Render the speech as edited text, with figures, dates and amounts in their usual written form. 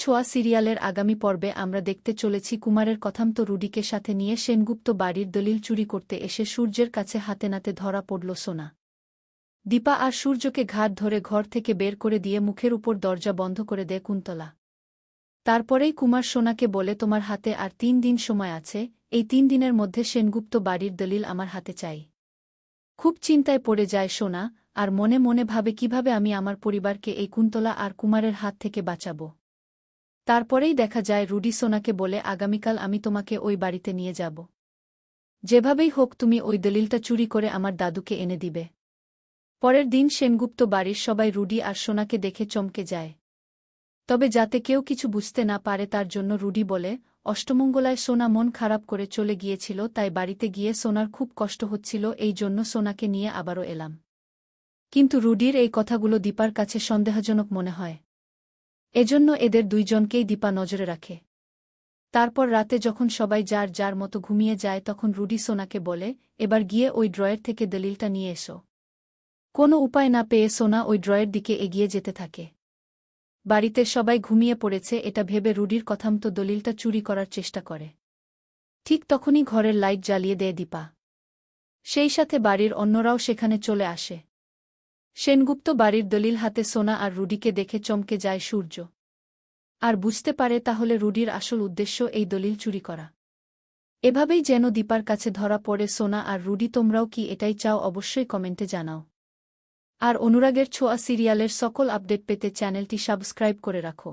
ছোঁয়া সিরিয়ালের আগামী পর্বে আমরা দেখতে চলেছি কুমারের কথামত রুডিকে সাথে নিয়ে সেনগুপ্ত বাড়ির দলিল চুরি করতে এসে সূর্যের কাছে হাতে নাতে ধরা পড়ল সোনা। দীপা আর সূর্যকে ঘাট ধরে ঘর থেকে বের করে দিয়ে মুখের উপর দরজা বন্ধ করে দেয় কুন্তলা। তারপরেই কুমার সোনাকে বলে, তোমার হাতে আর 3 দিন সময় আছে, এই 3 দিনের মধ্যে সেনগুপ্ত বাড়ির দলিল আমার হাতে চাই। খুব চিন্তায় পড়ে যায় সোনা, আর মনে মনে ভাবে কিভাবে আমি আমার পরিবারকে এই কুন্তলা আর কুমারের হাত থেকে বাঁচাব। তারপরেই দেখা যায় রুডি সোনাকে বলে, আগামীকাল আমি তোমাকে ওই বাড়িতে নিয়ে যাব। যেভাবেই হোক তুমি ওই দলিলটা চুরি করে আমার দাদুকে এনে দিবে। পরের দিন সেনগুপ্ত বাড়ির সবাই রুডি আর সোনাকে দেখে চমকে যায়। তবে যাতে কেউ কিছু বুঝতে না পারে তার জন্য রুডি বলে, অষ্টমঙ্গলায় সোনা মন খারাপ করে চলে গিয়েছিল, তাই বাড়িতে গিয়ে সোনার খুব কষ্ট হচ্ছিল, এই জন্য সোনাকে নিয়ে আবারও এলাম। কিন্তু রুডির এই কথাগুলো দীপার কাছে সন্দেহজনক মনে হয়। এজন্য এদের দুইজনকেই দীপা নজরে রাখে। তারপর রাতে যখন সবাই যার যার মতো ঘুমিয়ে যায় তখন রুডি সোনাকে বলে, এবার গিয়ে ওই ড্রয়ের থেকে দলিলটা নিয়ে এসো। কোনো উপায় না পেয়ে সোনা ওই ড্রয়ের দিকে এগিয়ে যেতে থাকে। বাড়িতে সবাই ঘুমিয়ে পড়েছে এটা ভেবে রুডির কথামতো দলিলটা চুরি করার চেষ্টা করে। ঠিক তখনই ঘরের লাইট জ্বালিয়ে দেয় দীপা। সেই সাথে বাড়ির অন্যরাও সেখানে চলে আসে। সেনগুপ্ত বাড়ির দলিল হাতে সোনা আর রুডিকে দেখে চমকে যায় সূর্য। আর বুঝতে পারে তাহলে রুডির আসল উদ্দেশ্য এই দলিল চুরি করা। এভাবেই যেন দীপার কাছে ধরা পড়ে সোনা আর রুডি। তোমরাও কি এটাই চাও? অবশ্যই কমেন্টে জানাও। আর অনুরাগের ছোঁয়া সিরিয়ালের সকল আপডেট পেতে চ্যানেলটি সাবস্ক্রাইব করে রাখো।